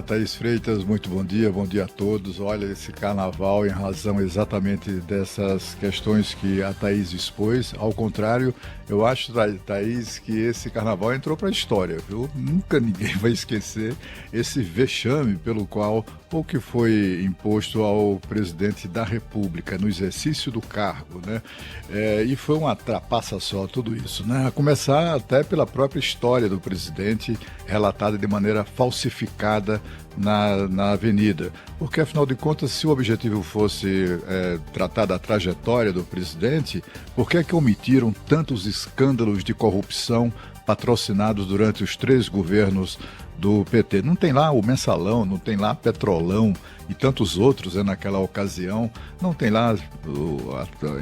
Thaís Freitas, muito bom dia a todos. Olha, esse carnaval, em razão exatamente dessas questões que a Thaís expôs, ao contrário, eu acho, Thaís, que esse carnaval entrou para a história, viu? Nunca ninguém vai esquecer esse vexame pelo qual, ou que foi imposto ao presidente da República no exercício do cargo, né? E foi uma trapaça só tudo isso, né? A começar até pela própria história do presidente, relatada de maneira falsificada na avenida. Porque, afinal de contas, se o objetivo fosse tratar da trajetória do presidente, por que é que omitiram tantos escândalos de corrupção patrocinados durante os 3 governos do PT? Não tem lá o Mensalão, não tem lá Petrolão e tantos outros naquela ocasião, não tem lá,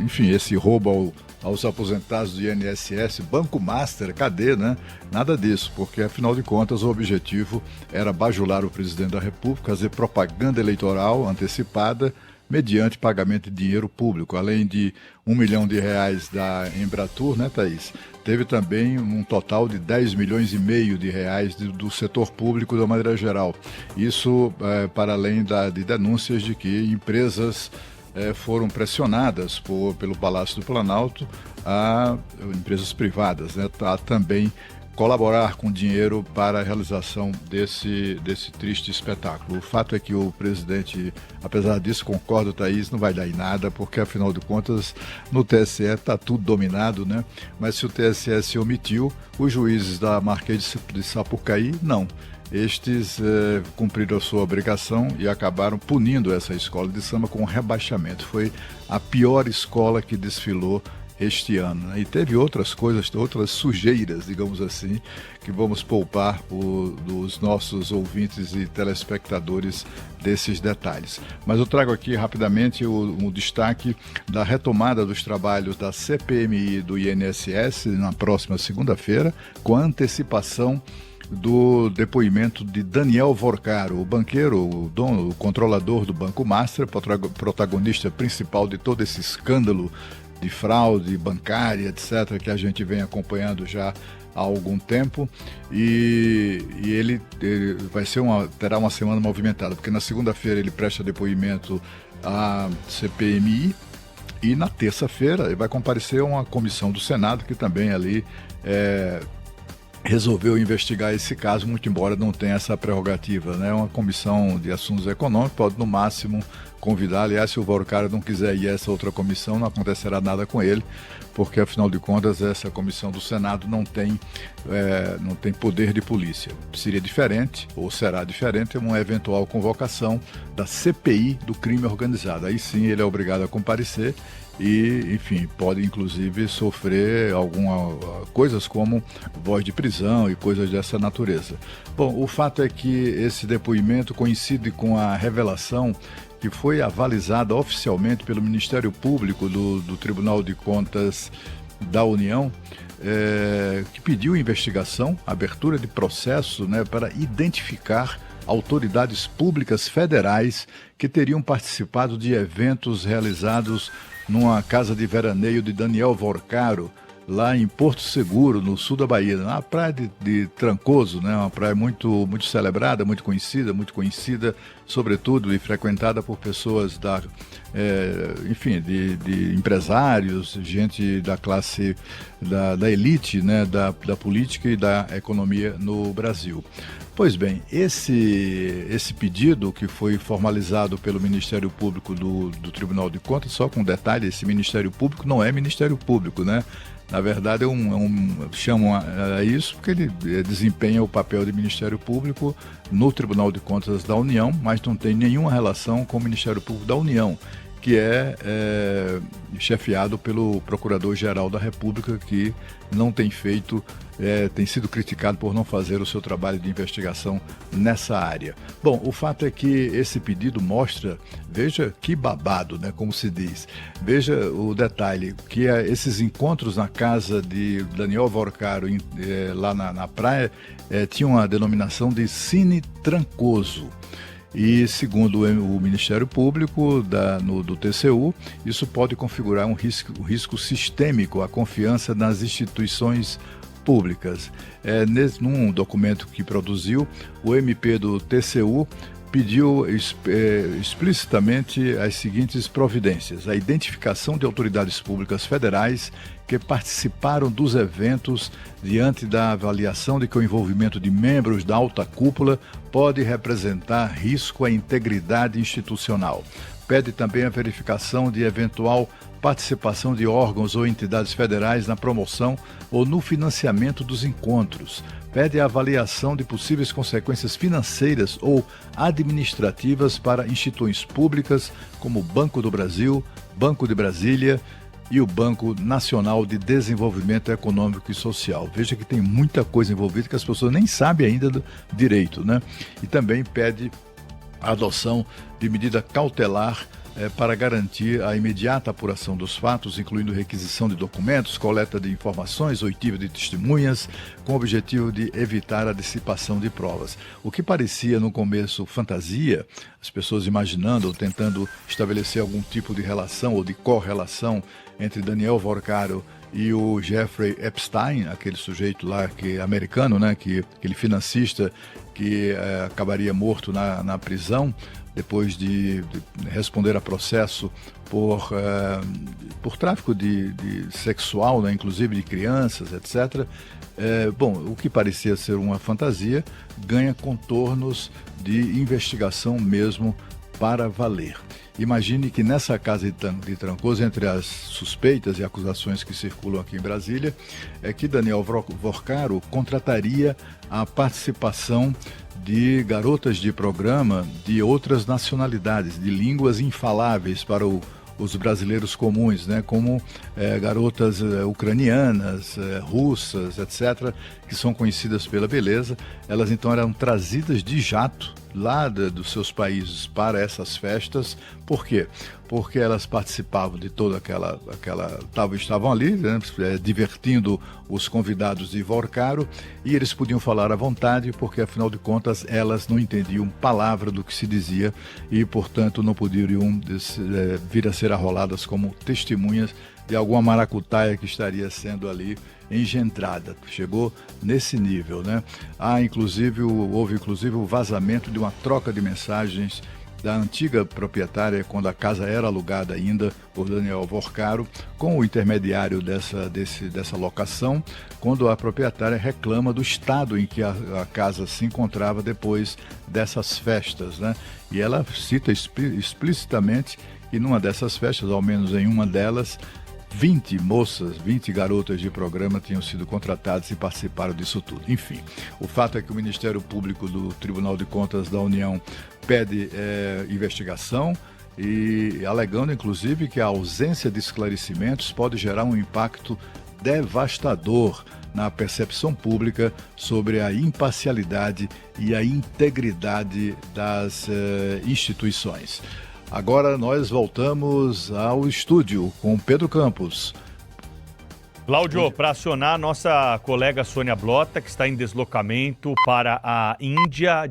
enfim, esse roubo aos aposentados do INSS, Banco Master, cadê, né? Nada disso, porque afinal de contas o objetivo era bajular o presidente da República, fazer propaganda eleitoral antecipada mediante pagamento de dinheiro público. Além de R$ 1 milhão da Embratur, né, Thaís? Teve também um total de 10 milhões e meio de reais do setor público de uma maneira geral. Isso para além de denúncias de que empresas foram pressionadas pelo Palácio do Planalto a empresas privadas, né, a também colaborar com dinheiro para a realização desse triste espetáculo. O fato é que o presidente, apesar disso, concordo, Thaís, não vai dar em nada, porque afinal de contas no TSE está tudo dominado, né? Mas se o TSE se omitiu, os juízes da Marquês de Sapucaí, não. Estes cumpriram a sua obrigação e acabaram punindo essa escola de samba com um rebaixamento. Foi a pior escola que desfilou este ano, né? E teve outras coisas, outras sujeiras, digamos assim, que vamos poupar dos nossos ouvintes e telespectadores desses detalhes. Mas eu trago aqui rapidamente o destaque da retomada dos trabalhos da CPMI e do INSS na próxima segunda-feira, com a antecipação do depoimento de Daniel Vorcaro, o banqueiro, o dono, o controlador do Banco Master, protagonista principal de todo esse escândalo de fraude bancária, etc., que a gente vem acompanhando já há algum tempo, e ele terá uma semana movimentada, porque na segunda-feira ele presta depoimento à CPMI e na terça-feira ele vai comparecer a uma comissão do Senado que também ali resolveu investigar esse caso, muito embora não tenha essa prerrogativa, né? Uma comissão de assuntos econômicos pode, no máximo, convidar. Aliás, se o Vorcaro não quiser ir a essa outra comissão, não acontecerá nada com ele, porque, afinal de contas, essa comissão do Senado não tem poder de polícia. Seria diferente, ou será diferente, uma eventual convocação da CPI do crime organizado. Aí sim ele é obrigado a comparecer e, enfim, pode inclusive sofrer coisas como voz de prisão e coisas dessa natureza. Bom, o fato é que esse depoimento coincide com a revelação que foi avalizada oficialmente pelo Ministério Público do Tribunal de Contas da União, que pediu investigação, abertura de processo, né, para identificar autoridades públicas federais que teriam participado de eventos realizados numa casa de veraneio de Daniel Vorcaro, lá em Porto Seguro, no sul da Bahia, na praia de Trancoso, né? Uma praia muito, muito celebrada, muito conhecida, sobretudo, e frequentada por pessoas enfim, de empresários, gente da classe, da elite, né? Da política e da economia no Brasil. Pois bem, esse pedido que foi formalizado pelo Ministério Público do Tribunal de Contas, só com um detalhe, esse Ministério Público não é Ministério Público, né? Na verdade, chamam a isso porque ele desempenha o papel de Ministério Público no Tribunal de Contas da União, mas não tem nenhuma relação com o Ministério Público da União, que é chefiado pelo Procurador-Geral da República, que não tem tem sido criticado por não fazer o seu trabalho de investigação nessa área. Bom, o fato é que esse pedido mostra, veja que babado, né, como se diz, veja o detalhe, que esses encontros na casa de Daniel Vorcaro, lá na praia, tinham a denominação de Cine Trancoso. E, segundo o Ministério Público do TCU, isso pode configurar um risco sistêmico à confiança nas instituições públicas. Num documento que produziu, o MP do TCU pediu explicitamente as seguintes providências: a identificação de autoridades públicas federais que participaram dos eventos diante da avaliação de que o envolvimento de membros da alta cúpula pode representar risco à integridade institucional. Pede também a verificação de eventual participação de órgãos ou entidades federais na promoção ou no financiamento dos encontros. Pede a avaliação de possíveis consequências financeiras ou administrativas para instituições públicas como o Banco do Brasil, Banco de Brasília e o Banco Nacional de Desenvolvimento Econômico e Social. Veja que tem muita coisa envolvida que as pessoas nem sabem ainda do direito, né? E também pede a adoção de medida cautelar para garantir a imediata apuração dos fatos, incluindo requisição de documentos, coleta de informações, oitiva de testemunhas, com o objetivo de evitar a dissipação de provas. O que parecia no começo fantasia, as pessoas imaginando ou tentando estabelecer algum tipo de relação ou de correlação entre Daniel Vorcaro e o Jeffrey Epstein, aquele sujeito lá americano, né, aquele financista que acabaria morto na prisão, depois de responder a processo por tráfico de sexual, né, inclusive de crianças, etc. Bom, o que parecia ser uma fantasia ganha contornos de investigação mesmo para valer. Imagine que nessa casa de Trancoso, entre as suspeitas e acusações que circulam aqui em Brasília, é que Daniel Vorcaro contrataria a participação de garotas de programa de outras nacionalidades, de línguas infaláveis para os brasileiros comuns, né? Como garotas ucranianas, russas, etc., que são conhecidas pela beleza. Elas então eram trazidas de jato lá dos seus países para essas festas. Por quê? Porque elas participavam de toda estavam ali, né, divertindo os convidados de Vorcaro, e eles podiam falar à vontade, porque afinal de contas elas não entendiam palavra do que se dizia e, portanto, não poderiam vir a ser arroladas como testemunhas de alguma maracutaia que estaria sendo ali engendrada. Chegou nesse nível, né? Houve inclusive o vazamento de uma troca de mensagens da antiga proprietária, quando a casa era alugada ainda por Daniel Vorcaro, com o intermediário dessa locação, quando a proprietária reclama do estado em que a casa se encontrava depois dessas festas, né? E ela cita explicitamente que numa dessas festas, ao menos em uma delas, 20 garotas de programa tinham sido contratadas e participaram disso tudo. Enfim, o fato é que o Ministério Público do Tribunal de Contas da União pede investigação e alegando, inclusive, que a ausência de esclarecimentos pode gerar um impacto devastador na percepção pública sobre a imparcialidade e a integridade das instituições. Agora nós voltamos ao estúdio com Pedro Campos. Cláudio, para acionar nossa colega Sônia Blota, que está em deslocamento para a Índia.